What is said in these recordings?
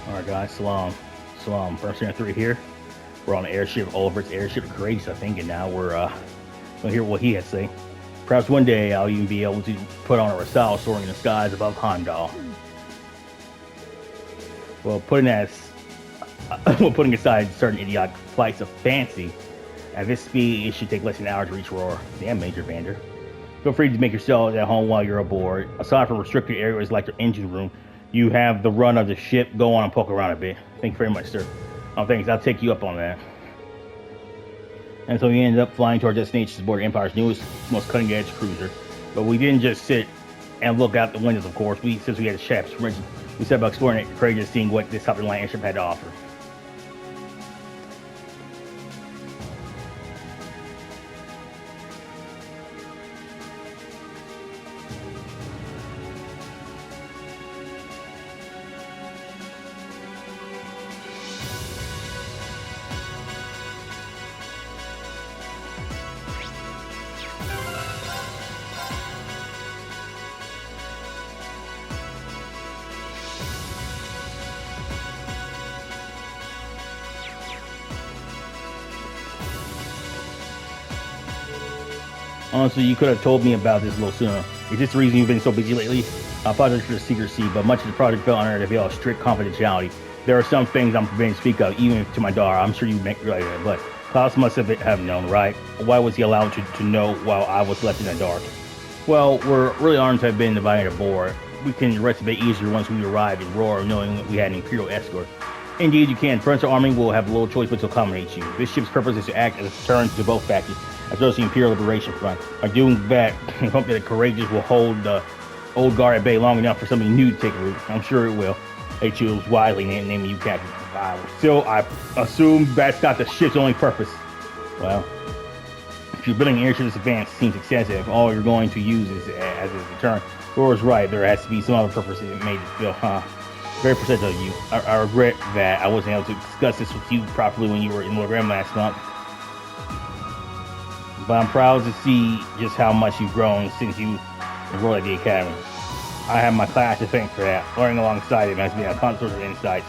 Alright guys, Salam. Salam. First and 3 here. We're on the airship Oliver's airship Courageous, I think, and now we're gonna hear what he had to say. Perhaps one day I'll even be able to put on a Rasal soaring in the skies above Heimdall. Well, putting aside certain idiotic flights of fancy, at this speed it should take less than an hour to reach Roar. Damn, Major Vander. Feel free to make yourselves at home while you're aboard. Aside from restricted areas like your engine room, you have the run of the ship. Go on and poke around a bit. Thank you very much, sir. Oh, thanks. I'll take you up on that. And so we ended up flying to our destination aboard Empire's newest, most cutting-edge cruiser. But we didn't just sit and look out the windows, of course. Since we had a shaft, we set about exploring it, courageous, seeing what this top-of-the-line airship had to offer. Honestly, you could have told me about this a little sooner. Is this the reason you've been so busy lately? Project for secrecy, but much of the project fell under the veil of strict confidentiality. There are some things I'm forbidden to speak of, even to my daughter. I'm sure you make realize that, but Klaus must have known, right? Why was he allowed to know while I was left in the dark? Well, we're really honored to have been invited aboard. We can rest a bit easier once we arrive in Roar, knowing that we had an Imperial escort. Indeed, you can. Frontier Army will have little choice but to accommodate you. This ship's purpose is to act as a deterrent to both factions, as well as the Imperial Liberation Front. By doing that, we hope that the Courageous will hold the old guard at bay long enough for something new to take root. I'm sure it will. They choose wisely naming you captain. Still, I assume that's not the ship's only purpose. Well, if you're building an airship this advanced, seems excessive. All you're going to use is as a deterrent. Laura's right. There has to be some other purpose that made you feel, very perceptive of you. I regret that I wasn't able to discuss this with you properly when you were in Logram last month. But I'm proud to see just how much you've grown since you enrolled at the academy. I have my class to thank for that. Learning alongside him has been a constant source of insights.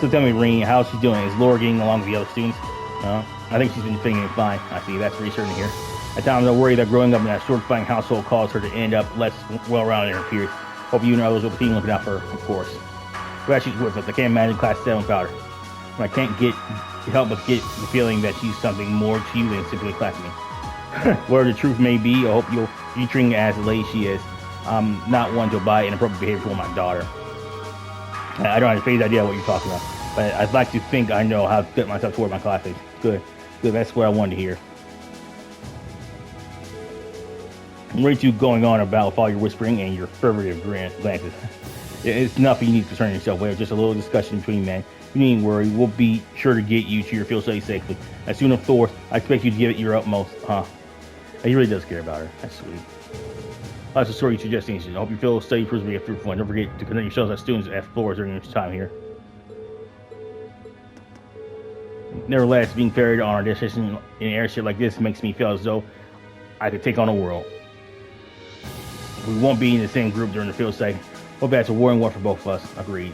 So tell me, Rean, how's she doing? Is Laura getting along with the other students? I think she's been thinking fine. I see. That's reassuring to hear. At times I worry that growing up in that sword-fighting household caused her to end up less well-rounded in her peers. Hope you and others will continue looking out for her, of course. Glad she's with us. I can't imagine Class 7 without her. I can't help but get the feeling that she's something more to you than simply a classmate. Whatever the truth may be, I hope you'll be treating her as the lady she is. I'm not one to abide inappropriate behavior toward my daughter. I don't have the faintest idea what you're talking about, but I'd like to think I know how to get myself toward my classmates. Good. That's what I wanted to hear. I'm way too going on about with all your whispering and your furtive glances. It's nothing you need to concern yourself with. Just a little discussion between men. You needn't worry. We'll be sure to get you to your field study safely. As soon as Thors, I expect you to give it your utmost. He really does care about her. That's sweet. That's the story you suggesting. I hope your field study proves to be a fruitful one. Don't forget to conduct yourselves as students at Thors during your time here. Nevertheless, being ferried on our destination in an airship like this makes me feel as though I could take on the world. We won't be in the same group during the field study. Hope that's a rewarding one for both of us. Agreed.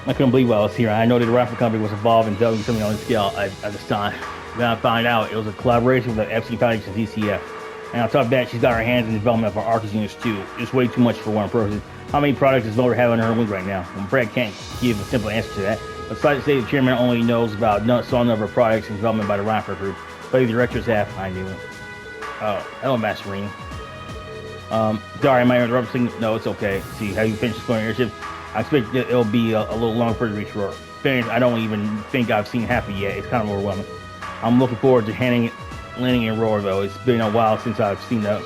I couldn't believe what I was hearing. I know that the rifle company was involved in developing something on this scale at this time. Then I found out it was a collaboration with the FC Foundation and DCF. And on top of that, she's got her hands in the development of our Arcus units too. It's way too much for one person. How many products does Voter have under her wing right now? I'm afraid I can't give a simple answer to that. But suffice to say, the chairman only knows about a small number of products in development by the Reinfer Group. Play the director's half. I knew it. Oh, hello, Master Rean. Sorry, am I interrupting? No, it's okay. See, how you finish exploring airship? I expect it'll be a little long for it to reach Roar. Finish, I don't even think I've seen half of it yet. It's kind of overwhelming. I'm looking forward to landing in Roar, though. It's been a while since I've seen the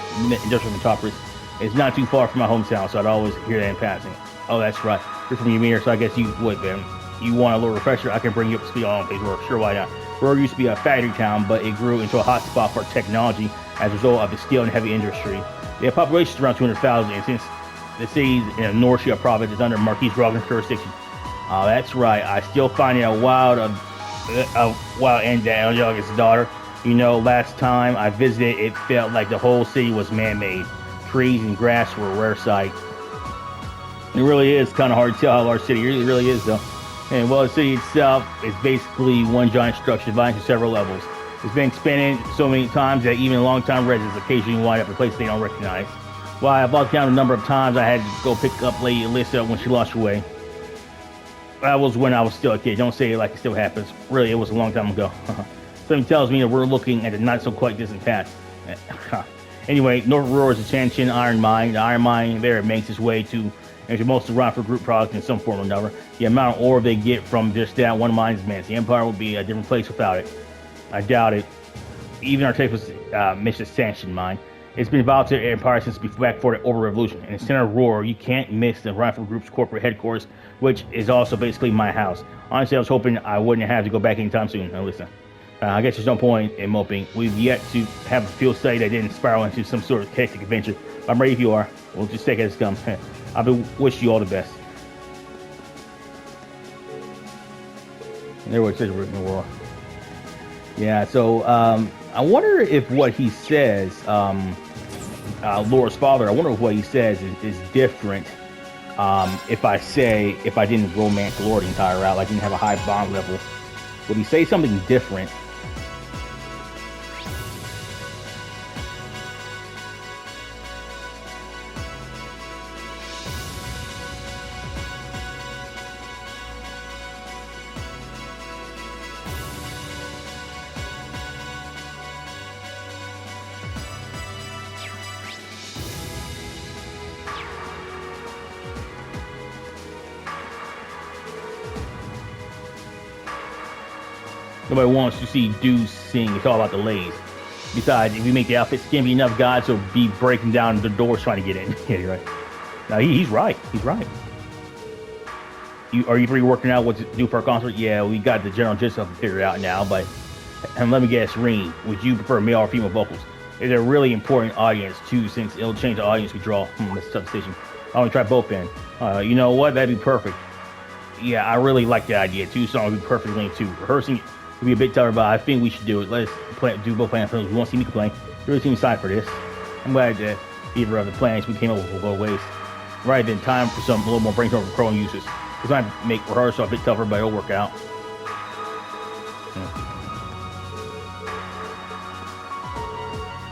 industrial metropolis. It's not too far from my hometown, so I'd always hear that in passing. Oh, that's right. You're from Ymir, so I guess you would, man. You want a little refresher? I can bring you up to speed on place Roar. Sure, why not? Roar used to be a factory town, but it grew into a hotspot for technology as a result of the steel and heavy industry. The population is around 200,000, and since the city in the North Shia province is under Marquis Rogan's jurisdiction. Oh, that's right. I still find it a wild end that Angelica's daughter. You know, last time I visited, it felt like the whole city was man-made. Trees and grass were a rare sight. It really is kind of hard to tell how large the city really is, though. And well, the city itself is basically one giant structure divided into several levels. It's been expanded so many times that even long-time residents occasionally wind up in places they don't recognize. Why, I've lost count the number of times I had to go pick up Lady Alyssa when she lost her way. That was when I was still a kid. Don't say it like it still happens. Really, it was a long time ago. Something tells me that we're looking at a not-so-quite distant past. Anyway, North Roar's Ascension Iron Mine. The Iron Mine there makes its way to into most of Rockford Group products in some form or another. The amount of ore they get from just that one mine is immense. The Empire would be a different place without it. I doubt it. Even our Texas Mission Ascension Mine. It's been vital to the Empire since back for the Order Revolution. In the center of Roar, you can't miss the Rockford Group's corporate headquarters, which is also basically my house. Honestly, I was hoping I wouldn't have to go back anytime soon. Now listen. I guess there's no point in moping. We've yet to have a field study that didn't spiral into some sort of hectic adventure. I'm ready if you are. We'll just take it as it comes. I wish you all the best. There was such a written war. Yeah, so I wonder if what he says, Laura's father, I wonder if what he says is different if I didn't romance Laura the entire route, like didn't have a high bond level. Would he say something different? Nobody wants to see dudes sing. It's all about the ladies. Besides, if you make the outfit skimpy enough, guys will be breaking down the doors trying to get in. Yeah, you're right. No, he's right. He's right. Are you three working out what to do for our concert? Yeah, we got the general gist of it figured out now, but and let me guess, Rean, would you prefer male or female vocals? It's a really important audience, too, since it'll change the audience we draw. That's a tough decision. I want to try both in. You know what? That'd be perfect. Yeah, I really like the idea. 2 songs would be perfect linked, too. Rehearsing would be a bit tougher, but I think we should do it. Let's do both plans. You won't see me complain. You really seem excited for this. I'm glad that either of the plans we came up with will go waste. Right then, time for a little more brainstorm for Crow and uses. This might make rehearsal a bit tougher, but it'll work out.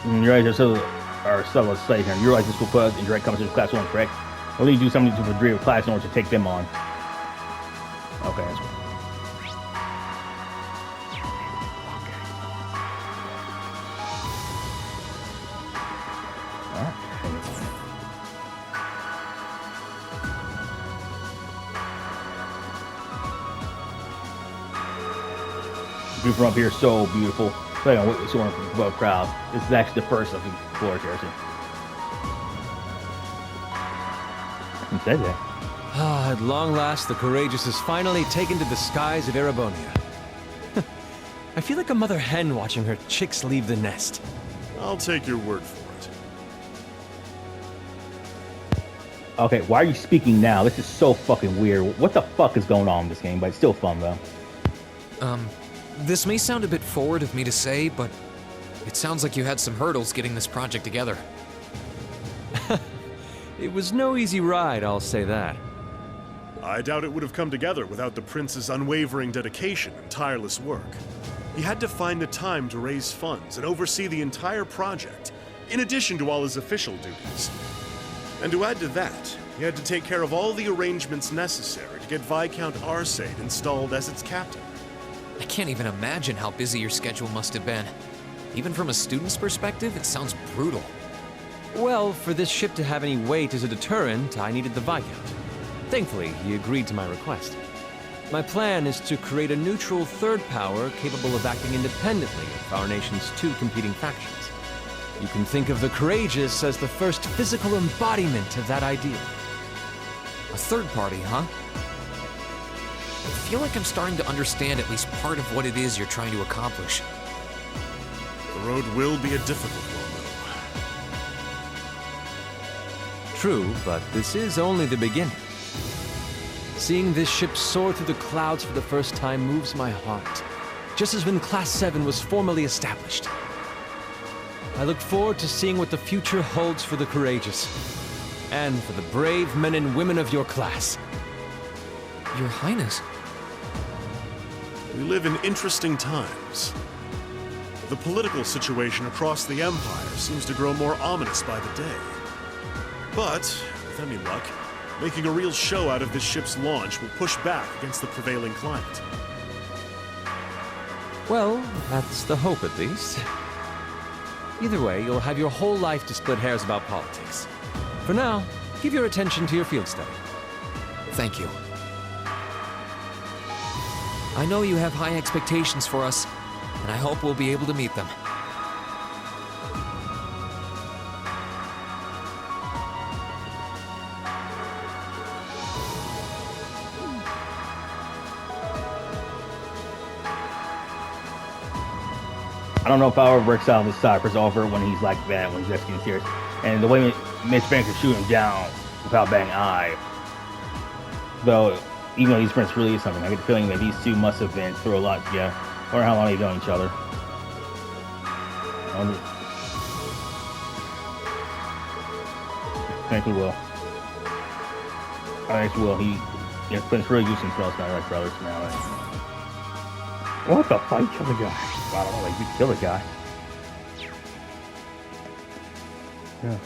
You realize there's several sites here. You realize this will put us in direct competition with Class 1, correct? We'll need to do something to the degree of class in order to take them on. Okay, that's right. View from up here is so beautiful. Like on witness soaring from above crowd. This is actually the first of the floors here. Who said that? Ah, at long last, the courageous has finally taken to the skies of Erebonia. I feel like a mother hen watching her chicks leave the nest. I'll take your word for it. Okay, why are you speaking now? This is so fucking weird. What the fuck is going on in this game? But it's still fun, though. This may sound a bit forward of me to say, but it sounds like you had some hurdles getting this project together. It was no easy ride, I'll say that. I doubt it would have come together without the prince's unwavering dedication and tireless work. He had to find the time to raise funds and oversee the entire project, in addition to all his official duties. And to add to that, he had to take care of all the arrangements necessary to get Viscount Arcade installed as its captain. I can't even imagine how busy your schedule must have been. Even from a student's perspective, it sounds brutal. Well, for this ship to have any weight as a deterrent, I needed the Viscount. Thankfully, he agreed to my request. My plan is to create a neutral third power capable of acting independently of our nation's two competing factions. You can think of the Courageous as the first physical embodiment of that ideal. A third party, huh? I feel like I'm starting to understand at least part of what it is you're trying to accomplish. The road will be a difficult one, True, but this is only the beginning. Seeing this ship soar through the clouds for the first time moves my heart, just as when Class 7 was formally established. I look forward to seeing what the future holds for the Courageous, and for the brave men and women of your class. Your Highness. though. We live in interesting times. The political situation across the Empire seems to grow more ominous by the day. But, with any luck, making a real show out of this ship's launch will push back against the prevailing climate. Well, that's the hope at least. Either way, you'll have your whole life to split hairs about politics. For now, give your attention to your field study. Thank you. I know you have high expectations for us, and I hope we'll be able to meet them. I don't know if I ever works out on this side for over when he's like that, when he's just getting serious. And the way Mitch Banks can shoot him down without batting an eye. Though, even though these prints really is something, I get the feeling that these two must have been through a lot together. I wonder how long they've known each other. I think we will. I think we will. Prince really used himself now, like brothers now. What the fuck? Kill the guy. I don't know, like, you kill the guy. Yeah.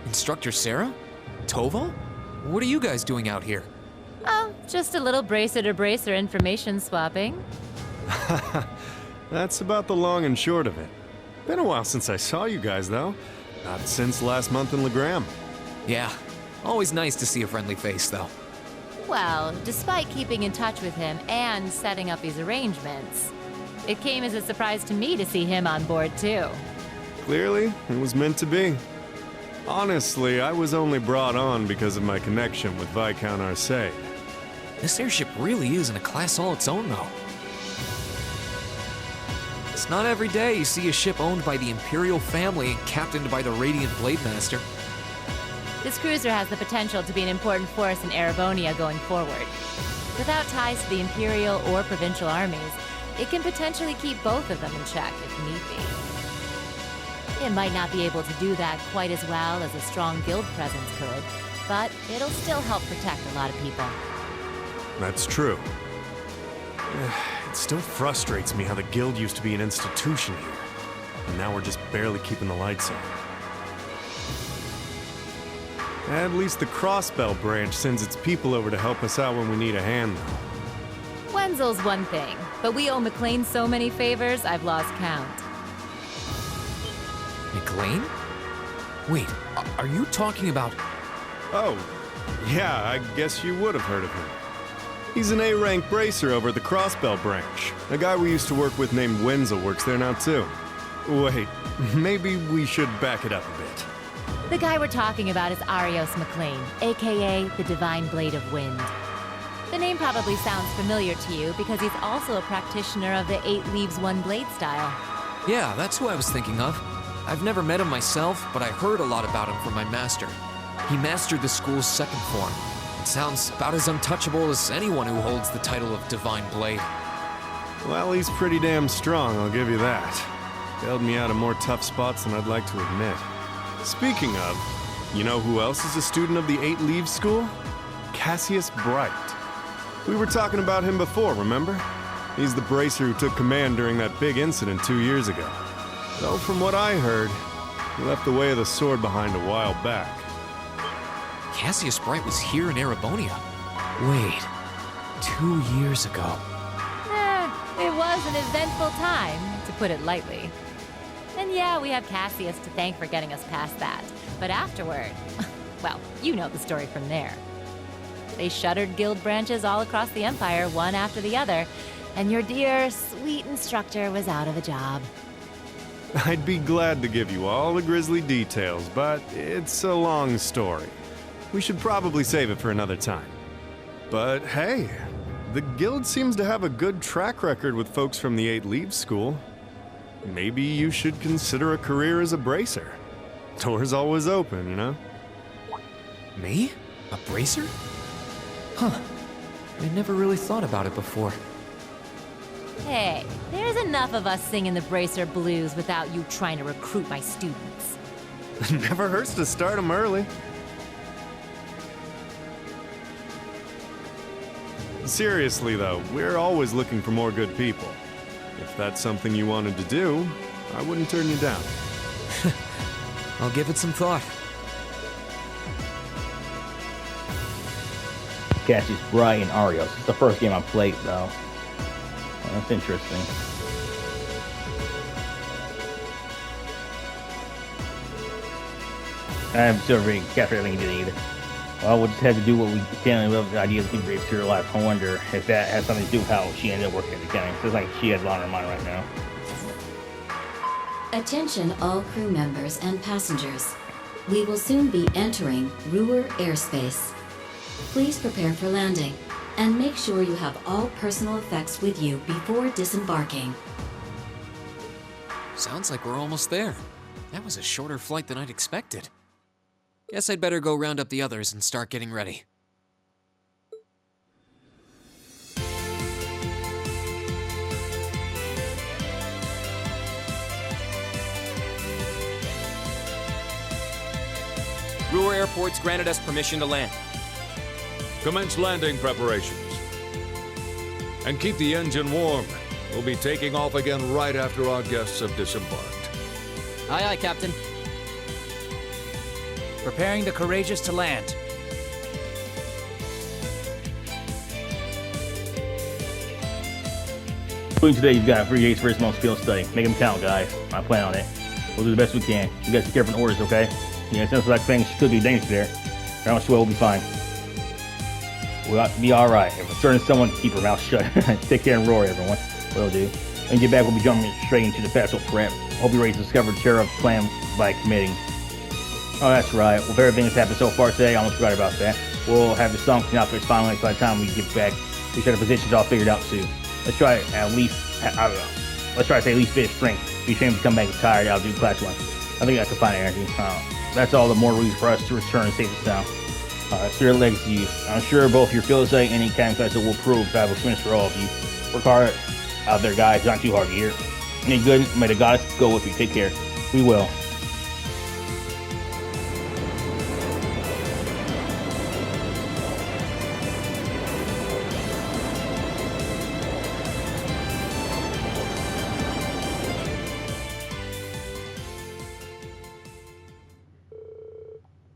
Instructor Sarah? Tova? What are you guys doing out here? Oh, just a little bracer-to-bracer information swapping. That's about the long and short of it. Been a while since I saw you guys, though. Not since last month in Legram. Yeah, always nice to see a friendly face, though. Well, despite keeping in touch with him and setting up these arrangements, it came as a surprise to me to see him on board, too. Clearly, it was meant to be. Honestly, I was only brought on because of my connection with Viscount Arcade. This airship really is in a class all its own, though. It's not every day you see a ship owned by the Imperial family and captained by the Radiant Blade Master. This cruiser has the potential to be an important force in Erebonia going forward. Without ties to the Imperial or Provincial armies, it can potentially keep both of them in check if need be. It might not be able to do that quite as well as a strong guild presence could, but it'll still help protect a lot of people. That's true. It still frustrates me how the guild used to be an institution here, and now we're just barely keeping the lights on. At least the Crossbell branch sends its people over to help us out when we need a hand, though. Wenzel's one thing, but we owe McLean so many favors, I've lost count. McLean? Wait, are you talking about... Oh, yeah, I guess you would have heard of him. He's an A-rank bracer over at the Crossbell branch. A guy we used to work with named Wenzel works there now, too. Wait, maybe we should back it up a bit. The guy we're talking about is Arios McLean, aka the Divine Blade of Wind. The name probably sounds familiar to you because he's also a practitioner of the 8 Leaves 1 Blade style. Yeah, that's who I was thinking of. I've never met him myself, but I heard a lot about him from my master. He mastered the school's second form. It sounds about as untouchable as anyone who holds the title of Divine Blade. Well, he's pretty damn strong, I'll give you that. Bailed me out of more tough spots than I'd like to admit. Speaking of, you know who else is a student of the 8 Leaves School? Cassius Bright. We were talking about him before, remember? He's the bracer who took command during that big incident 2 years ago. Though from what I heard, he left the way of the sword behind a while back. Cassius Bright was here in Erebonia. Wait, 2 years ago. It was an eventful time, to put it lightly. And yeah, we have Cassius to thank for getting us past that. But afterward, well, you know the story from there. They shuttered guild branches all across the Empire, one after the other, and your dear, sweet instructor was out of a job. I'd be glad to give you all the grisly details, but it's a long story. We should probably save it for another time. But hey, the guild seems to have a good track record with folks from the 8 Leaves School. Maybe you should consider a career as a bracer. Door's always open, you know? Me? A bracer? Huh. I never really thought about it before. Hey, there's enough of us singing the Bracer blues without you trying to recruit my students. Never hurts to start them early. Seriously though, we're always looking for more good people. If that's something you wanted to do, I wouldn't turn you down. I'll give it some thought. Cassius Bright and Arios. It's the first game I played, though. Well, that's interesting. I haven't still really captured everything he did either. Well, we'll just have to do what we can with the idea of keeping Graves to her life. I wonder if that has something to do with how she ended up working at the academy. It feels like she has a lot on her mind right now. Attention all crew members and passengers. We will soon be entering Ruhr airspace. Please prepare for landing, and make sure you have all personal effects with you before disembarking. Sounds like we're almost there. That was a shorter flight than I'd expected. Guess I'd better go round up the others and start getting ready. Ruhr Airport's granted us permission to land. Commence landing preparations. And keep the engine warm. We'll be taking off again right after our guests have disembarked. Aye, aye, Captain. Preparing the Courageous to land. Including today, you've got 3 days for most field study. Make them count, guys. I plan on it. We'll do the best we can. You guys be careful in orders, okay? Yeah, it sounds like things could be dangerous there. I don't swear we'll be fine. We'll be alright. If it's certain someone, keep her mouth shut. Take care and roar, everyone. Will do. When you get back, we'll be jumping straight into the festival prep. Hope you're ready to discover the terror of the plan by committing. Oh, that's right. Well, if everything that's happened so far today, I almost forgot about that. We'll have the song cleaned up for its final by the time we get back. We should have positions all figured out too. Let's try at least, I don't know. Let's try to say at least bit of strength. Be ashamed to come back tired out of do class 1. I think that's a fine energy. That's all the more reason for us to return and save the sound. It's your legacy. I'm sure both your field site and academy class will prove that was finished for all of you. Work hard out there, guys. Not too hard to hear. Any good? May the goddess go with you. Take care. We will.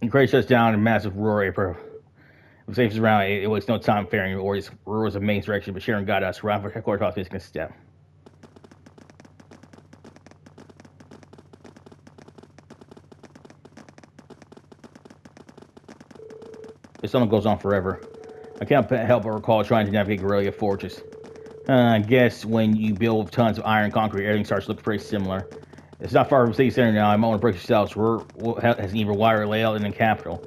Craig shuts down a massive Ruhr airport. If safe's around, it wastes no time ferrying or Ruhr's the main direction, but Sharon got us around for headquarters office can step. This summer goes on forever. I can't help but recall trying to navigate Guerrilla Fortress. I guess when you build tons of iron and concrete, everything starts to look pretty similar. It's not far from city center now. I might want to break yourselves. Ruhr has an even wider layout than the capital.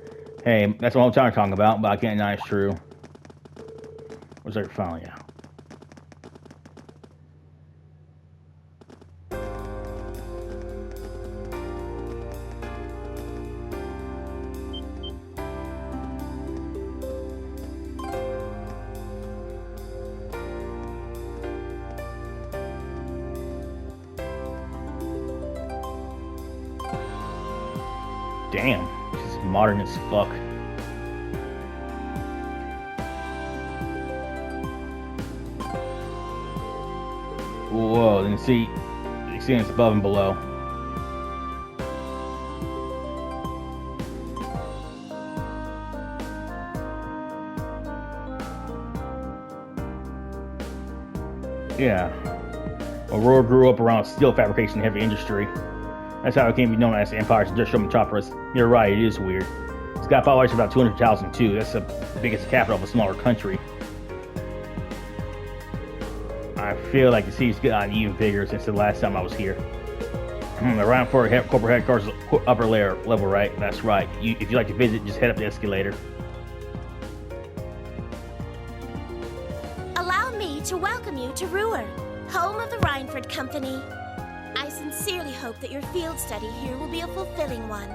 Hey, that's what I'm talking about, but I can't deny it's true. Where's our file? Yeah. Damn, this is modern as fuck. Whoa, you can see it's above and below. Yeah. Aurora grew up around steel fabrication and heavy industry. That's how it came to be known as the Empire's industrial metropolis. You're right, it is weird. It's got population of about 200,000 too. That's the biggest capital of a smaller country. I feel like the city's gotten even bigger since the last time I was here. The round for corporate headquarters upper level, right? That's right. If you'd like to visit, just head up the escalator. Allow me to welcome you to Ruhr, home of the Reinford Company. I sincerely hope that your field study here will be a fulfilling one.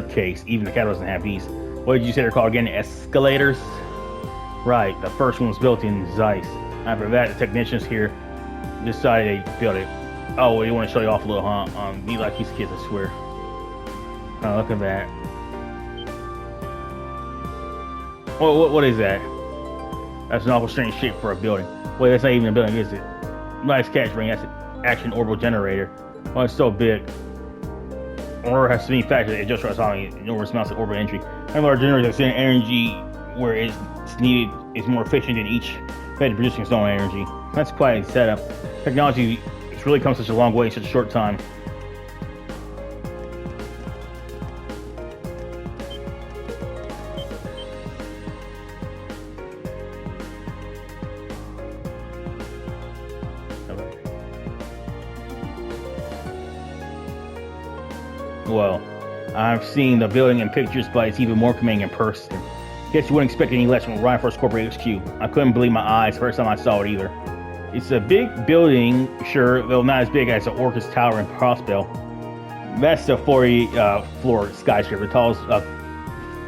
Case, even the capital doesn't have these. What did you say they're called again? Escalators? Right, the first one was built in Zeiss. After that, the technicians here decided they built it. Oh, well, you want to show you off a little, huh? Me like these kids, I swear. Oh, look at that. What is that? That's an awful strange shape for a building. Wait, that's not even a building, is it? Nice catch, Ring. That's an action orbital generator. Oh, it's so big. Or has so many factors that it just starts on enormous amounts of orbital energy. And large generators send energy where it's needed is more efficient than each bed producing its own energy. That's quite a setup. Technology has really come such a long way in such a short time. Well, I've seen the building in pictures, but it's even more commanding in person. Guess you wouldn't expect any less from Reinford's corporate HQ. I couldn't believe my eyes the first time I saw it either. It's a big building, sure, though not as big as the Orcus Tower in Crossbell. That's the 40-floor skyscraper, the tallest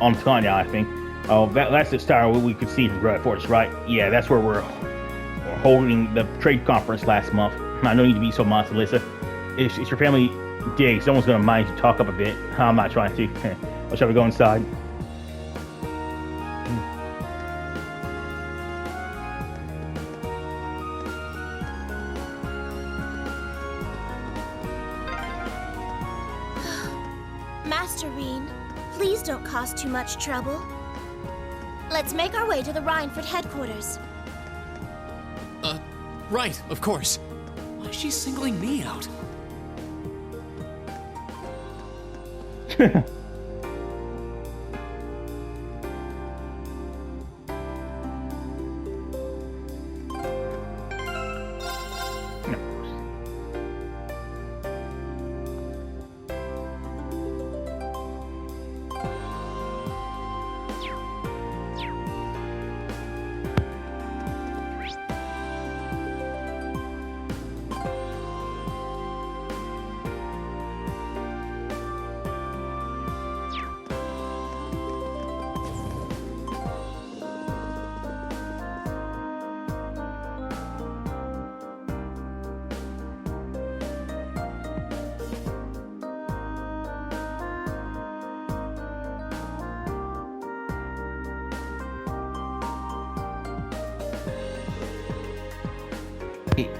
on Tanya, I think. Oh, that's the tower we could see from Great Fortress, right? Yeah, that's where we're holding the trade conference last month. I don't need to be so modest, Alyssa. It's your family dig. Someone's gonna mind you talk up a bit. I'm not trying to. Well, shall we go inside? Master Rean, please don't cause too much trouble. Let's make our way to the Reinford headquarters. Right, of course. Why is she singling me out?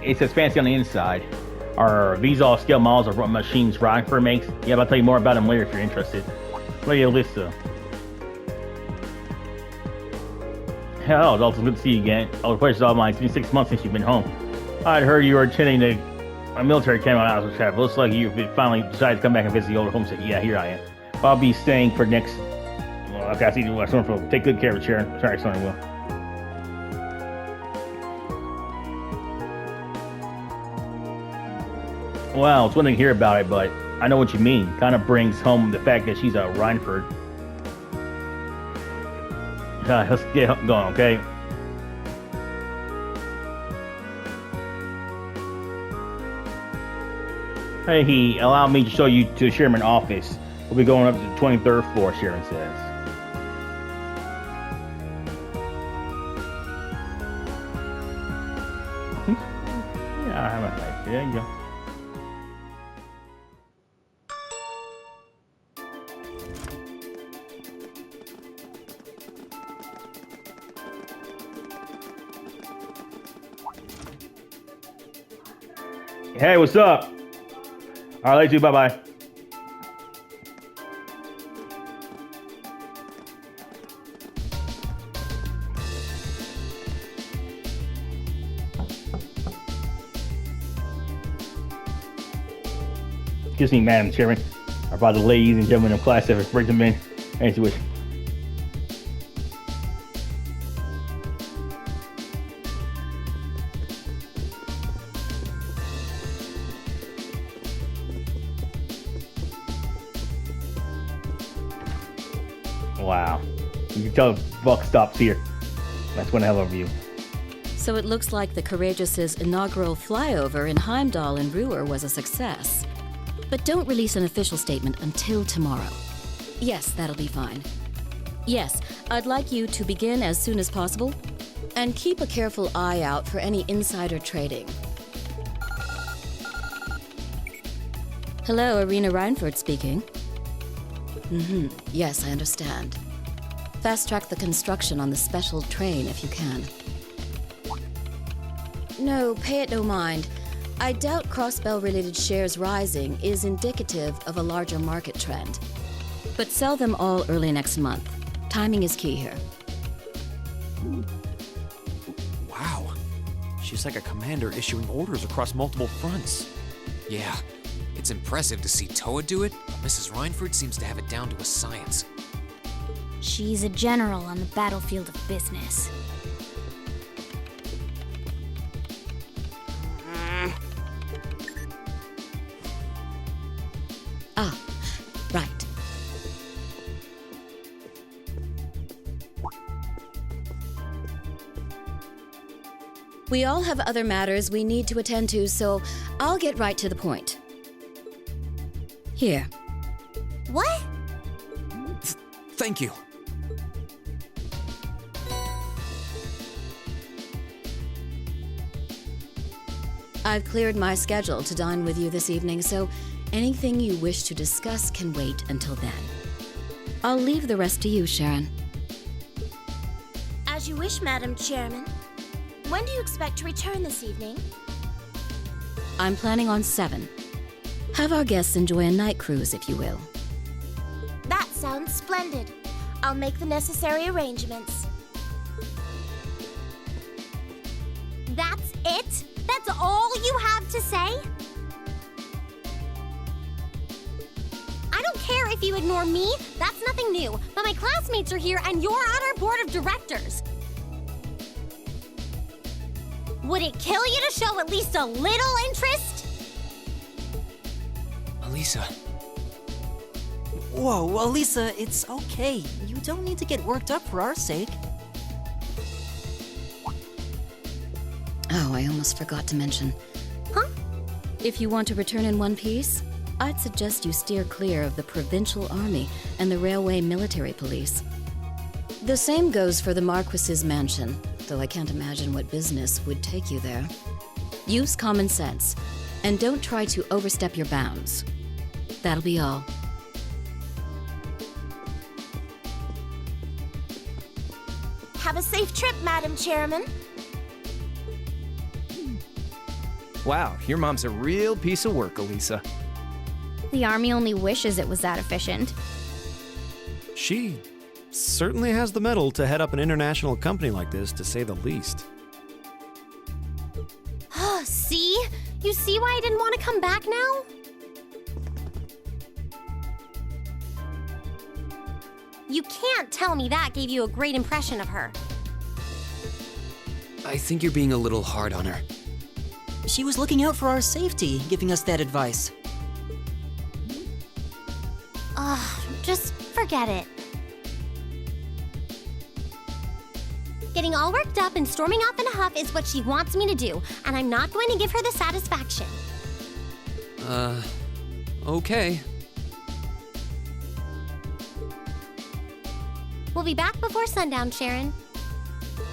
It says fancy on the inside. Are these all scale models of what machines Reinford makes? Yeah, but I'll tell you more about them later if you're interested. Lady Alyssa. Hell, it's also good to see you again. I was questions all mine. It's been 6 months since you've been home. I'd heard you were attending a military camp on Oslo Trap. Looks like you've finally decided to come back and visit the old home city. Yeah, here I am. I'll be staying for next. Well, okay, I see you. Take good care of it, Sharon. Sorry, Sonny will. Well, it's one thing to hear about it, but I know what you mean. Kind of brings home the fact that she's a Reinford. Let's get going, okay? Hey, allow me to show you to the Sherman office. We'll be going up to the 23rd floor, Sharon says. Yeah, I have a knife. There you go. Hey, what's up? All right, later, bye-bye. Excuse me, Madam Chairman. Or by the ladies and gentlemen of Class 7, bring them in. As you wish. Wow. You can tell the buck stops here. That's one hell of a view. So it looks like the Courageous' inaugural flyover in Heimdall and Ruhr was a success. But don't release an official statement until tomorrow. Yes, that'll be fine. Yes, I'd like you to begin as soon as possible, and keep a careful eye out for any insider trading. Hello, Irina Reinford speaking. Yes, I understand. Fast-track the construction on the special train if you can. No, pay it no mind. I doubt Crossbell-related shares rising is indicative of a larger market trend. But sell them all early next month. Timing is key here. Wow. She's like a commander issuing orders across multiple fronts. Yeah, it's impressive to see Toa do it, but Mrs. Reinford seems to have it down to a science. She's a general on the battlefield of business. Ah, right. We all have other matters we need to attend to, so I'll get right to the point. Here. What? Thank you. I've cleared my schedule to dine with you this evening, so anything you wish to discuss can wait until then. I'll leave the rest to you, Sharon. As you wish, Madam Chairman. When do you expect to return this evening? I'm planning on 7. Have our guests enjoy a night cruise, if you will. That sounds splendid. I'll make the necessary arrangements. That's it? That's all you have to say? I don't care if you ignore me, that's nothing new. But my classmates are here and you're on our board of directors. Would it kill you to show at least a little interest? Elisa. Whoa, Elisa, it's okay. You don't need to get worked up for our sake. Oh, I almost forgot to mention. Huh? If you want to return in one piece, I'd suggest you steer clear of the Provincial Army and the Railway Military Police. The same goes for the Marquis's mansion, though I can't imagine what business would take you there. Use common sense, and don't try to overstep your bounds. That'll be all. Have a safe trip, Madam Chairman. Wow, your mom's a real piece of work, Elisa. The army only wishes it was that efficient. She certainly has the mettle to head up an international company like this, to say the least. See? You see why I didn't want to come back now? You can't tell me that gave you a great impression of her. I think you're being a little hard on her. She was looking out for our safety, giving us that advice. Just forget it. Getting all worked up and storming off in a huff is what she wants me to do, and I'm not going to give her the satisfaction. Okay. We'll be back before sundown, Sharon.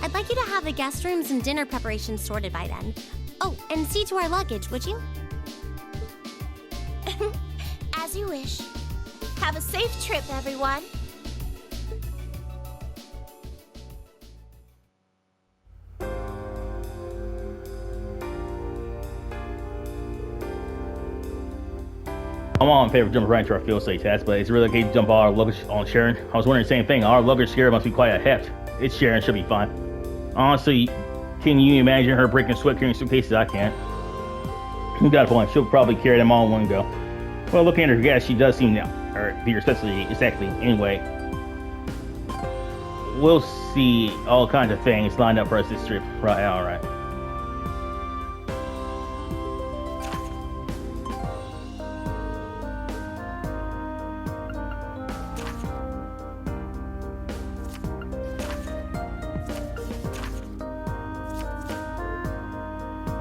I'd like you to have the guest rooms and dinner preparations sorted by then. Oh, and see to our luggage, would you? As you wish. Have a safe trip, everyone. I'm all in favor of jumping right into our field study test, but it's really okay to dump all our luggage on Sharon. I was wondering the same thing. Our luggage here must be quite a heft. It's Sharon, she'll be fine. Honestly, can you imagine her breaking sweat carrying suitcases? I can't. You got a point. She'll probably carry them all in one go. Well, looking at her guess, she does seem to be especially exactly anyway. We'll see all kinds of things lined up for us this trip. Right, alright.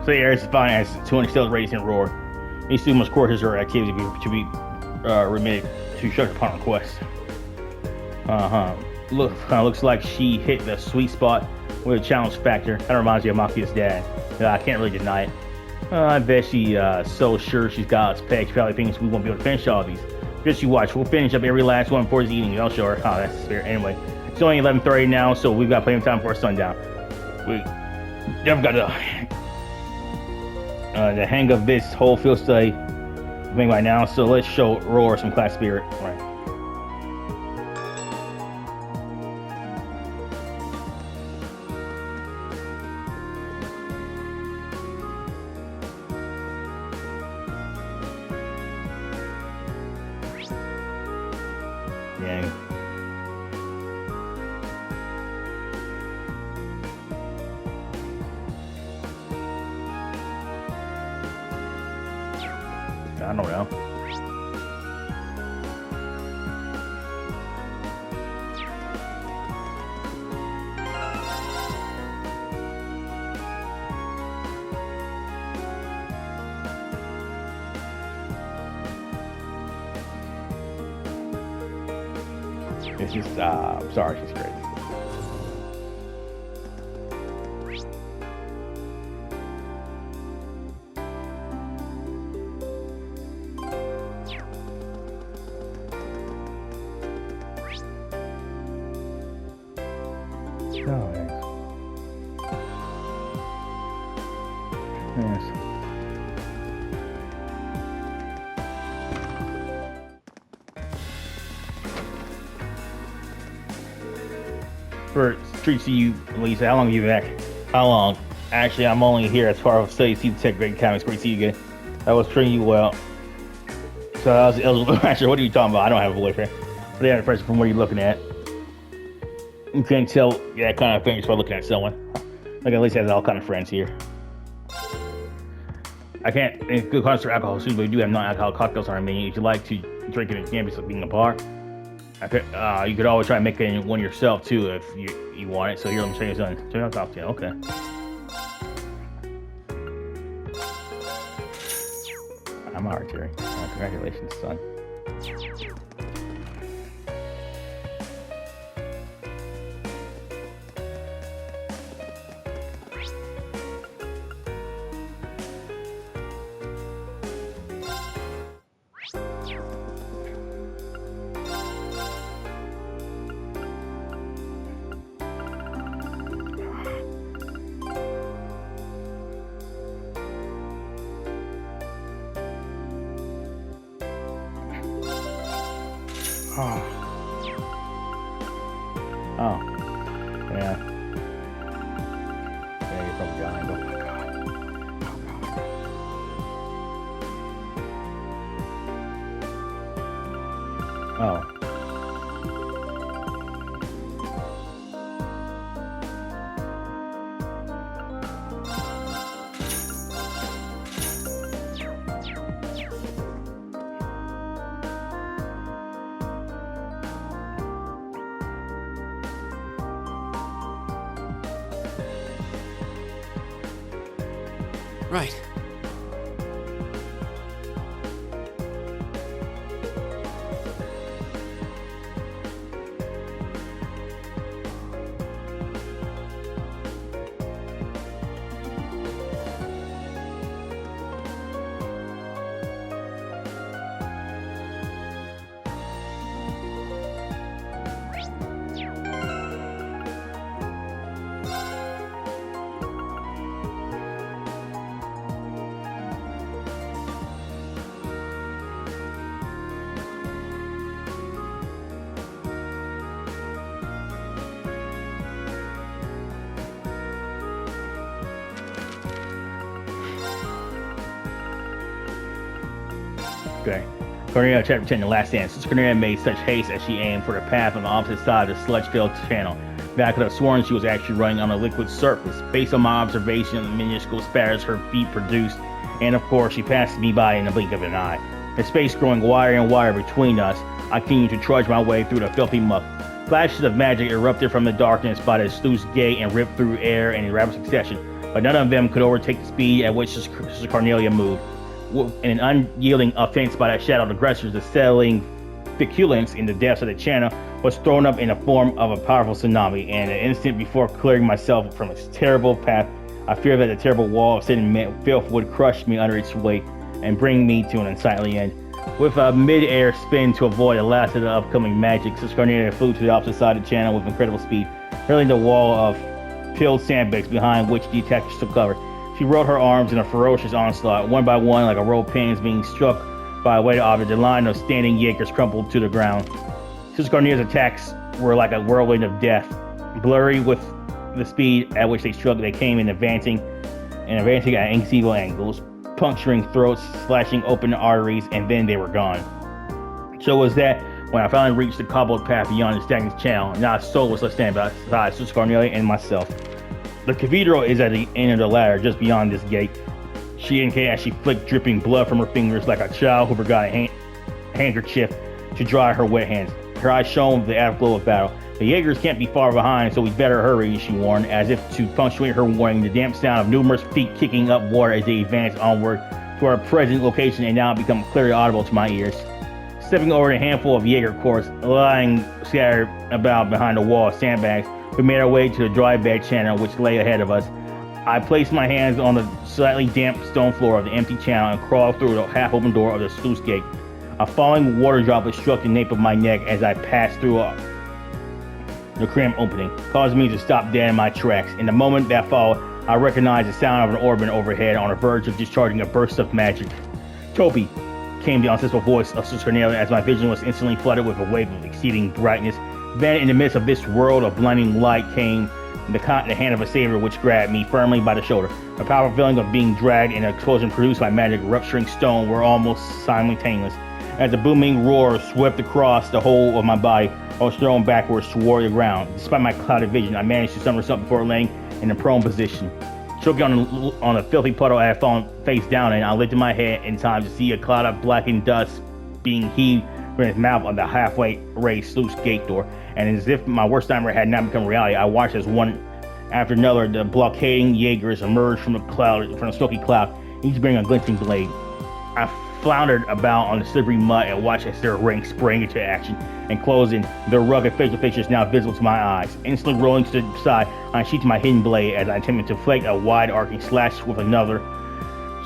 So the area's defined as 200 cells radius in roar. These two must course her activity to be remitted to structure upon request. Looks like she hit the sweet spot with a challenge factor. That reminds me of Mafia's dad. I can't really deny it. I bet she's so sure she's got us pegged. She probably thinks we won't be able to finish all these. Just you watch. We'll finish up every last one before this evening. I'll show her. Oh, that's fair. Anyway, it's only 11:30 now, so we've got plenty of time for sundown. We never got the hang of this whole field study thing right now, so let's show Roar some class spirit. All right. Yeah. I don't know. It's just, I'm sorry, she's crazy. Oh, yes. For street to you, Lisa, how long have you been back? How long? Actually, I'm only here as far as study see the tech grade comics. Great to see you again. I was treating you well. So I was eligible. Actually, what are you talking about? I don't have a boyfriend. But yeah, person from where you're looking at. You can't tell that kind of thing just by looking at someone. Like at least has all kind of friends here. I can't good concert alcohol soon, but we do have non-alcoholic cocktails on our menu. If you like to drink it in campus like being a bar, you could always try to make it one yourself too if you want it. So here, let me show you something. Turn out cocktail, okay. I'm alright, Terry. Congratulations, son. Oh. Yeah. Yeah, you're probably dying, but... Oh. Right. Okay. Cornelia, chapter 10, The Last Dance. Since Cornelia made such haste as she aimed for the path on the opposite side of the sludge-filled channel, that I could have sworn she was actually running on a liquid surface. Based on my observation of the minuscule spatters her feet produced, and of course she passed me by in the blink of an eye. The space growing wider and wider between us, I continued to trudge my way through the filthy muck. Flashes of magic erupted from the darkness by the sluice gate and ripped through air in rapid succession, but none of them could overtake the speed at which Sister Cornelia moved. In an unyielding offense by the shadowed aggressors, the settling feculence in the depths of the channel was thrown up in the form of a powerful tsunami, and an instant before clearing myself from its terrible path, I feared that the terrible wall of sediment filth would crush me under its weight and bring me to an unsightly end. With a mid-air spin to avoid the last of the upcoming magic, Sister Cornelia flew to the opposite side of the channel with incredible speed, hurling the wall of peeled sandbags behind which the attackers took cover. She rolled her arms in a ferocious onslaught, one by one, like a row of pins being struck by a weighted object. The line of standing Jaegers crumpled to the ground. Sister Cornelia's attacks were like a whirlwind of death. Blurry with the speed at which they struck, they came in advancing at inconceivable angles, puncturing throats, slashing open arteries, and then they were gone. So was that when I finally reached the cobbled path beyond the stagnant channel. Not a soul was left standing beside Sister Cornelia and myself. The cathedral is at the end of the ladder, just beyond this gate. She indicated as she flicked dripping blood from her fingers like a child who forgot a handkerchief to dry her wet hands. Her eyes shone with the afterglow of battle. The Jaegers can't be far behind, so we'd better hurry, she warned, as if to punctuate her warning. The damp sound of numerous feet kicking up water as they advanced onward to our present location had now become clearly audible to my ears. Stepping over a handful of Jaeger corpses lying scattered about behind a wall of sandbags, we made our way to the dry bed channel which lay ahead of us. I placed my hands on the slightly damp stone floor of the empty channel and crawled through the half-open door of the sluice gate. A falling water droplet struck the nape of my neck as I passed through the cramped opening, causing me to stop dead in my tracks. In the moment that followed, I recognized the sound of an organ overhead on the verge of discharging a burst of magic. Toby, came the unsensible voice of Sister Cornelia as my vision was instantly flooded with a wave of exceeding brightness. Then, in the midst of this world of blinding light, came the hand of a savior which grabbed me firmly by the shoulder. A powerful feeling of being dragged and an explosion produced by magic rupturing stone were almost simultaneous. As a booming roar swept across the whole of my body, I was thrown backwards toward the ground. Despite my clouded vision, I managed to somersault before laying in a prone position. Choking on a filthy puddle I had fallen face down in, I lifted my head in time to see a cloud of blackened dust being heaved from its mouth on the halfway raised sluice gate door. And as if my worst nightmare had now become reality, I watched as one after another the blockading Jaegers emerged from the smoky cloud, each bearing a glinting blade. I floundered about on the slippery mud and watched as their ranks sprang into action and closed in, their rugged facial features now visible to my eyes. Instantly rolling to the side, I unsheathed my hidden blade as I attempted to inflict a wide arcing slash with another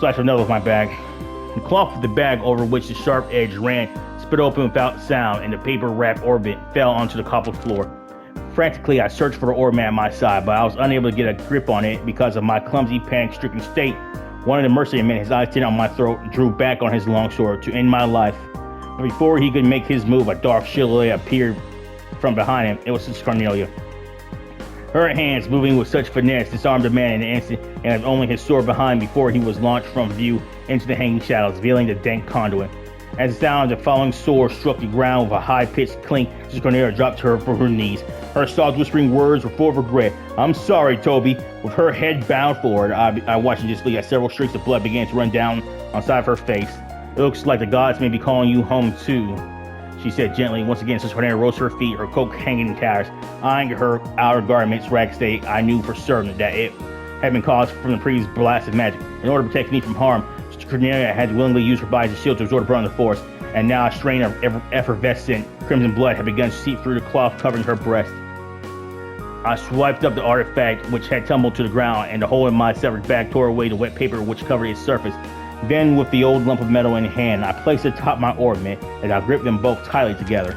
with my bag. The cloth of the bag over which the sharp edge ran split open without sound, and the paper-wrapped orbit fell onto the cobbled floor. Frantically, I searched for the orbit at my side, but I was unable to get a grip on it because of my clumsy, panic-stricken state. One of the mercenary men, his eyes set on my throat, drew back on his longsword to end my life. But before he could make his move, a dark silhouette appeared from behind him. It was Sister Cornelia. Her hands, moving with such finesse, disarmed the man in an instant, and left only his sword behind before he was launched from view into the hanging shadows, revealing the dank conduit. As the sound of the falling sword struck the ground with a high-pitched clink, Sister Cornelia dropped to her knees. Her soft, whispering words were full of regret. "I'm sorry, Toby." With her head bowed forward, I watched invisibly as several streaks of blood began to run down on the side of her face. "It looks like the gods may be calling you home, too," she said gently. Once again, Sister Cornelia rose to her feet, her cloak hanging in tatters. Eyeing her outer garment's ragged state, I knew for certain that it had been caused from the previous blast of magic. In order to protect me from harm, Sister Cornelia had willingly used her body as a shield to absorb the burn of the forest, and now a strain of effervescent crimson blood had begun to seep through the cloth covering her breast. I swiped up the artifact, which had tumbled to the ground, and the hole in my severed back tore away the wet paper which covered its surface. Then, with the old lump of metal in hand, I placed it atop my ornament, and I gripped them both tightly together.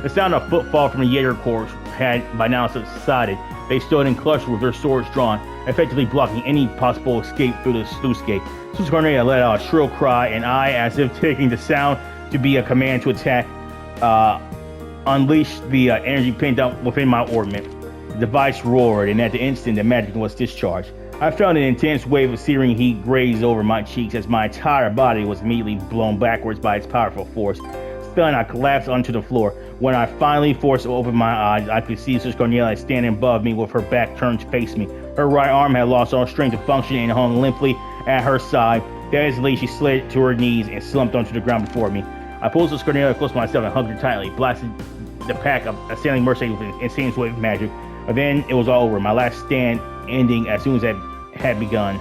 The sound of footfall from the Jaeger Corps had by now subsided. They stood in cluster with their swords drawn, effectively blocking any possible escape through the sluice gate. Sister Cornelia let out a shrill cry, and I, as if taking the sound to be a command to attack, unleashed the energy pent up within my ornament. The device roared, and at the instant the magic was discharged. I felt an intense wave of searing heat graze over my cheeks as my entire body was immediately blown backwards by its powerful force. Stunned, I collapsed onto the floor. When I finally forced to open my eyes, I could see Sister Cornelia standing above me with her back turned to face me. Her right arm had lost all strength to function and hung limply at her side. Dazedly, she slid to her knees and slumped onto the ground before me. I pulled Sister Cornelia close to myself and hugged her tightly, blasted the pack of assailing mercenaries with an insane wave of magic. But then it was all over, my last stand ending as soon as it had begun.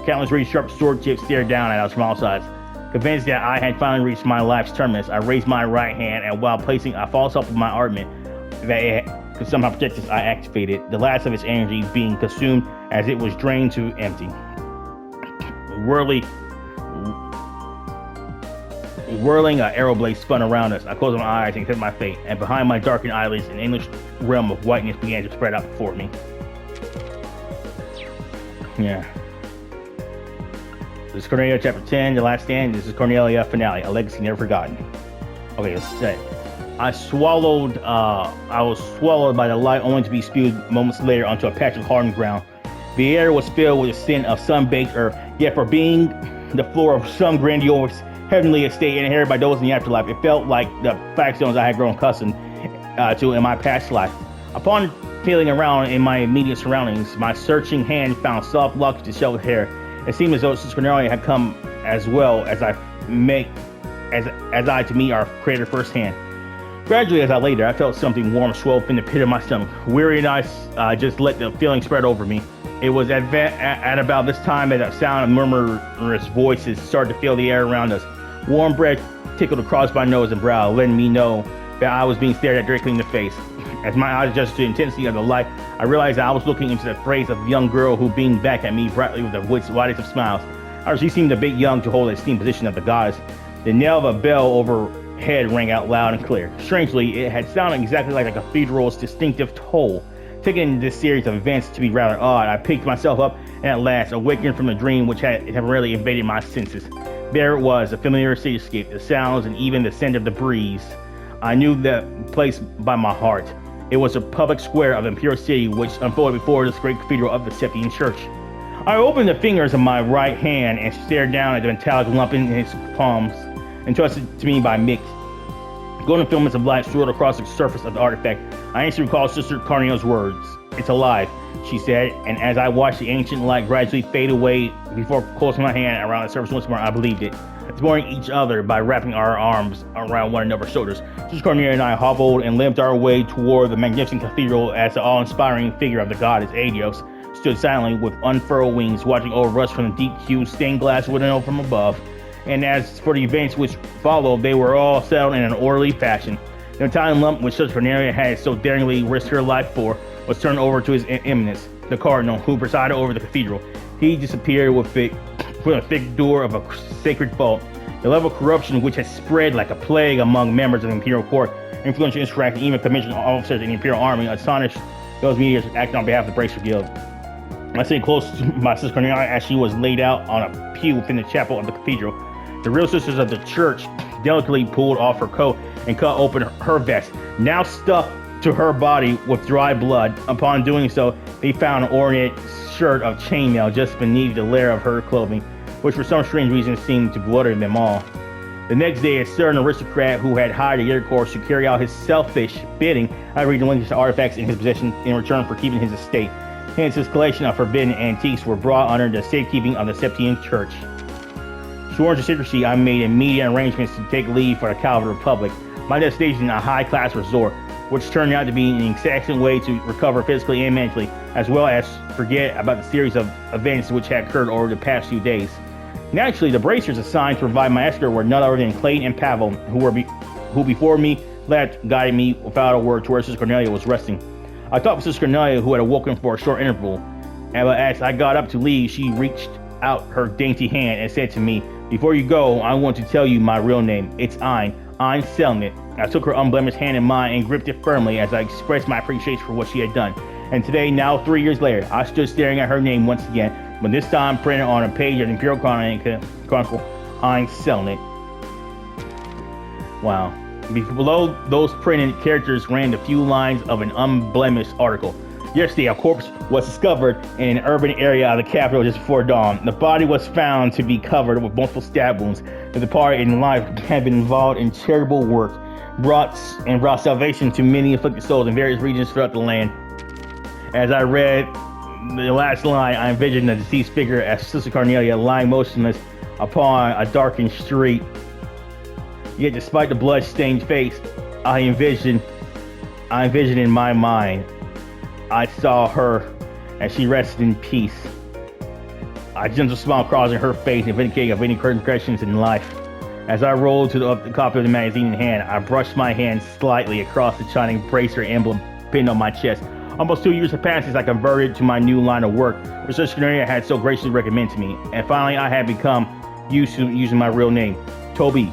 Countless really sharp sword tips stared down at us from all sides. Convinced that I had finally reached my life's terminus, I raised my right hand, and while placing a false up of my ornament that it could somehow protect us, I activated, the last of its energy being consumed as it was drained to empty. Whirling arrow blades spun around us. I closed my eyes and accepted my fate, and behind my darkened eyelids, an endless realm of whiteness began to spread out before me. Yeah. This is Cornelia chapter 10, The Last Stand. This is Cornelia finale, a legacy never forgotten. Okay, let's say. I was swallowed by the light only to be spewed moments later onto a patch of hardened ground. The air was filled with the scent of sun-baked earth, yet for being the floor of some grandiose heavenly estate inherited by those in the afterlife, it felt like the flagstones I had grown accustomed to in my past life. Upon feeling around in my immediate surroundings, my searching hand found soft locks of disheveled hair. It seemed as though Sister Cornelia had come as well as I to meet our Creator firsthand. Gradually, as I lay there, I felt something warm swell up in the pit of my stomach. Weary and I just let the feeling spread over me. It was at about this time that the sound of murmurous voices started to fill the air around us. Warm breath tickled across my nose and brow, letting me know that I was being stared at directly in the face. As my eyes adjusted to the intensity of the light, I realized that I was looking into the face of a young girl who beamed back at me brightly with the widest of smiles. She seemed a bit young to hold the esteemed position of the goddess. The knell of a bell overhead rang out loud and clear. Strangely, it had sounded exactly like a cathedral's distinctive toll. Taking this series of events to be rather odd, I picked myself up and at last awakened from the dream which had temporarily invaded my senses. There it was, a familiar cityscape, the sounds and even the scent of the breeze. I knew the place by my heart. It was a public square of the Imperial City which unfolded before this great cathedral of the Septian Church. I opened the fingers of my right hand and stared down at the metallic lump in its palms, entrusted to me by Mick. Golden filaments of light swirled across the surface of the artifact. I instantly recalled Sister Cornelia's words. "It's alive," she said, and as I watched the ancient light gradually fade away before closing my hand around the surface once more, I believed it. Supporting each other by wrapping our arms around one another's shoulders, Sister Cornelia and I hobbled and limped our way toward the magnificent cathedral as the awe-inspiring figure of the goddess Adios stood silently with unfurled wings, watching over us from the deep-hued stained glass window from above. And as for the events which followed, they were all settled in an orderly fashion. The Italian lump which Sister Cornelia had so daringly risked her life for was turned over to His Eminence, the Cardinal, who presided over the cathedral. He disappeared with a thick door of a sacred vault. The level of corruption which had spread like a plague among members of the Imperial Court, influential interact, and even commissioned officers in the Imperial Army, astonished those mediators acting on behalf of the Bracer Guild. I stayed close to my Sister Cornelia as she was laid out on a pew within the chapel of the cathedral. The real sisters of the church delicately pulled off her coat and cut open her vest, now stuffed to her body with dry blood. Upon doing so, they found an ornate shirt of chainmail just beneath the layer of her clothing, which for some strange reason seemed to blotter them all. The next day, a certain aristocrat who had hired a year course to carry out his selfish bidding, I relinquished the artifacts in his possession in return for keeping his estate. Hence, his collection of forbidden antiques were brought under the safekeeping of the Septian Church. Sworn to secrecy, I made immediate arrangements to take leave for the Calvary Republic, my destination a high-class resort, which turned out to be an exacting way to recover physically and mentally, as well as forget about the series of events which had occurred over the past few days. Naturally, the bracers assigned to provide my escort were none other than Clayton and Pavel, who before me left guided me without a word to where Sister Cornelia was resting. I thought of Sister Cornelia, who had awoken for a short interval, and as I got up to leave, she reached out her dainty hand and said to me, "Before you go, I want to tell you my real name. It's Ein Selnit." I took her unblemished hand in mine and gripped it firmly as I expressed my appreciation for what she had done. And today, now 3 years later, I stood staring at her name once again, but this time printed on a page of the Imperial Chronicle, Ein Selnit. Wow. Below those printed characters ran the few lines of an unblemished article. Yesterday, a corpse was discovered in an urban area of the capital just before dawn. The body was found to be covered with multiple stab wounds. The departed in life had been involved in charitable work, brought salvation to many afflicted souls in various regions throughout the land. As I read the last line, I envisioned the deceased figure as Sister Cornelia lying motionless upon a darkened street. Yet, despite the blood-stained face, I envisioned in my mind, I saw her as she rested in peace. A gentle smile crossing her face and vindicating of any transgressions in life. As I rolled to the copy of the magazine in hand, I brushed my hand slightly across the shining bracer emblem pinned on my chest. Almost 2 years have passed since I converted to my new line of work, which Sister Cornelia had so graciously recommended to me. And finally, I had become used to using my real name. Toby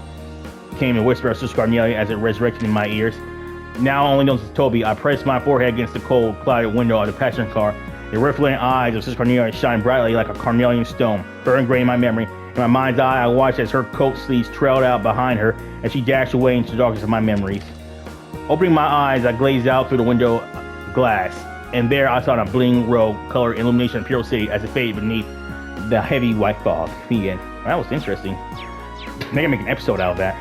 came and whispered of Sister Cornelia as it resurrected in my ears. Now only known as Toby, I pressed my forehead against the cold, clouded window of the passenger car. The rippling eyes of Sister Cornelia shined brightly like a carnelian stone, forever ingrained in my memory. In my mind's eye, I watched as her coat sleeves trailed out behind her as she dashed away into the darkness of my memories. Opening my eyes, I gazed out through the window glass, and there I saw a bling robe-colored illumination of Imperial City as it faded beneath the heavy white fog. Again, that was interesting. Maybe make an episode out of that.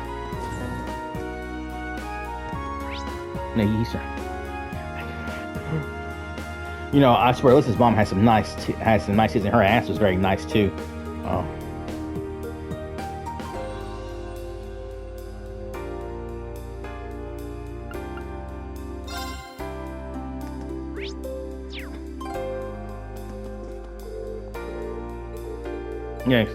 You know, I swear, Alyssa's mom has some nice tits, and her ass was very nice too. Oh. Yes.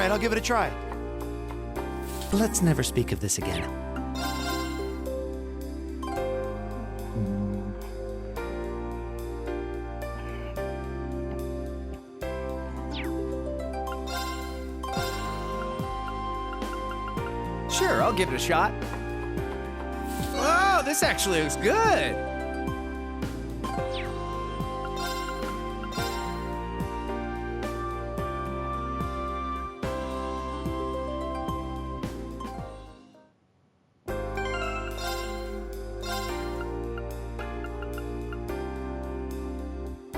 Alright, I'll give it a try. Let's never speak of this again. Sure, I'll give it a shot. Oh, this actually looks good.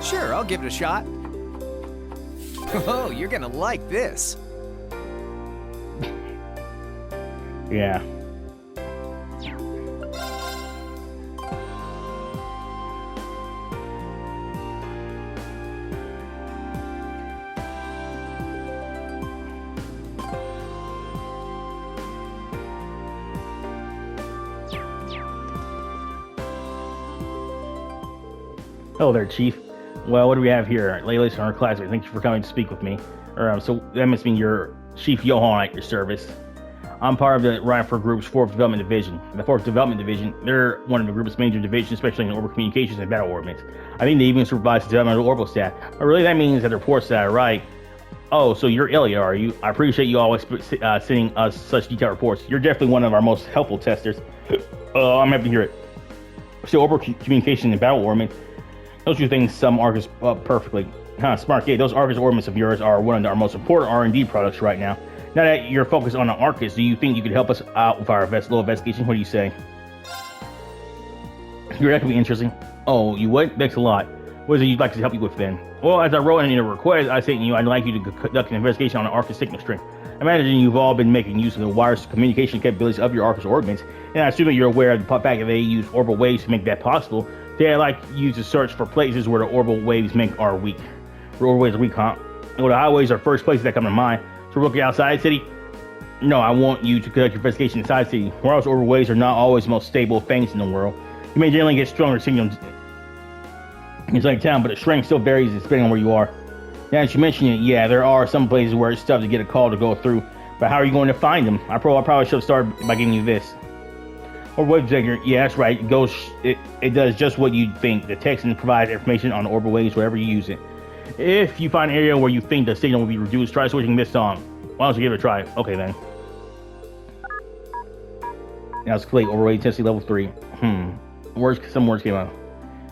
Sure, I'll give it a shot. Oh, you're gonna like this. Yeah. Hello there, Chief. Well, what do we have here? Ladies and our classmates, thank you for coming to speak with me. So that must mean you're Chief Johan at your service. I'm part of the Rhineford Group's 4th Development Division. The 4th Development Division, they're one of the group's major divisions, especially in orbital communications and battle ordnance. I think they even supervise the development of orbital staff. But really, that means that the reports that I write. Oh, so you're Ilya, are you? I appreciate you always sending us such detailed reports. You're definitely one of our most helpful testers. I'm happy to hear it. So, orbital communication and battle ordnance, those two things sum Argus up perfectly. Smart kid. Those Argus ordnance of yours are one of our most important R&D products right now. Now that you're focused on the Arcus, do you think you could help us out with our little investigation? What do you say? That could be interesting. Oh, you would? Thanks a lot. What is it you'd like to help you with then? Well, as I wrote in a request, I said to you I'd like you to conduct an investigation on the Arcus signal strength. I imagine you've all been making use of the wireless communication capabilities of your Arcus ordnance, and I assume that you're aware of the fact that they use orbital waves to make that possible. I'd like you to search for places where the orbital waves are weak. Where orbital waves are weak, huh? Well, the highways are first places that come to mind. So look outside city? No, I want you to conduct your investigation inside city. Wireless orbital waves are not always the most stable things in the world. You may generally get stronger signals inside town, but the strength still varies depending on where you are. Now that you mention it, yeah, there are some places where it's tough to get a call to go through, but how are you going to find them? I probably should have started by giving you this. Orbital wave detector, yeah, that's right. It does just what you'd think. The text provides information on the orbital waves wherever you use it. If you find an area where you think the signal will be reduced, try switching this on. Why don't you give it a try? Okay then. Now it's complete. Orbital wave intensity level 3. Some words came out.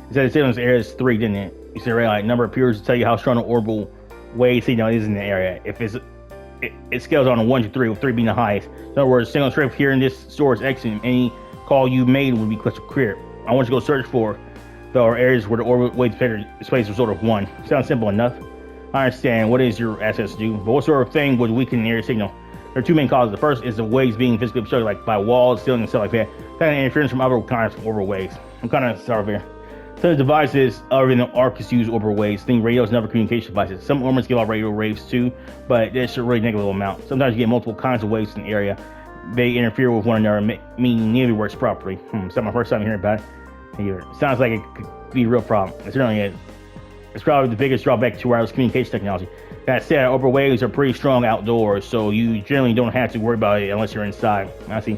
It said the signal in this area is 3, didn't it? You said right, like, number appears to tell you how strong the orbital wave signal is in the area. If it scales on a 1 to 3, with 3 being the highest. In other words, signal strength here in this store is excellent. Any call you made would be crystal clear. I want you to go search for there are areas where the orbital wave detector displays a result of 1. Sounds simple enough. I understand. What is your assets do? But what sort of thing would weaken an area signal? There are 2 main causes. The first is the waves being physically obstructed, like by walls, ceilings, and stuff like that. Second, interference from other kinds of orbital waves. I'm kind of sorry here. Some of the devices other than the Arcus use orbital waves. Think radios and other communication devices. Some orbits give off radio waves too, but that's a really negligible amount. Sometimes you get multiple kinds of waves in the area. They interfere with one another, meaning neither works properly. It's not my first time hearing about it. Either. Sounds like it could be a real problem. It certainly is. It's probably the biggest drawback to wireless communication technology. That said, orbital waves are pretty strong outdoors, so you generally don't have to worry about it unless you're inside. I see.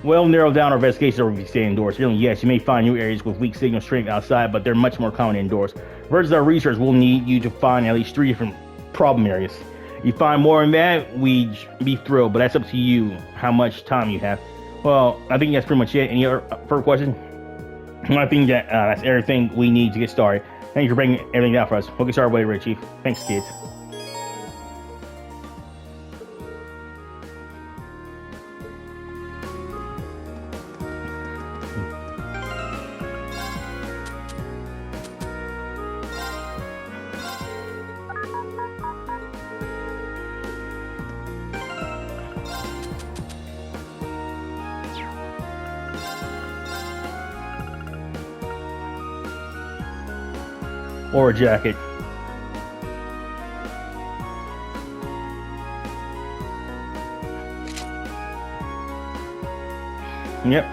Well, narrow down our investigations over if you stay indoors. Certainly, yes, you may find new areas with weak signal strength outside, but they're much more common indoors. Versus our research, we'll need you to find at least 3 different problem areas. If you find more than that, we'd be thrilled, but that's up to you how much time you have. Well, I think that's pretty much it. Any other further questions? I think that's everything we need to get started. Thank you for bringing everything down for us. We'll get started way, Chief. Thanks, kids. Or a jacket. Yep.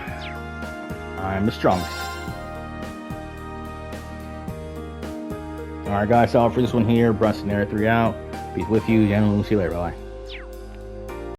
I'm the strongest. Alright guys, all for this one here. Brunson Air 3 out. Peace with you, and we'll see you later. Bye.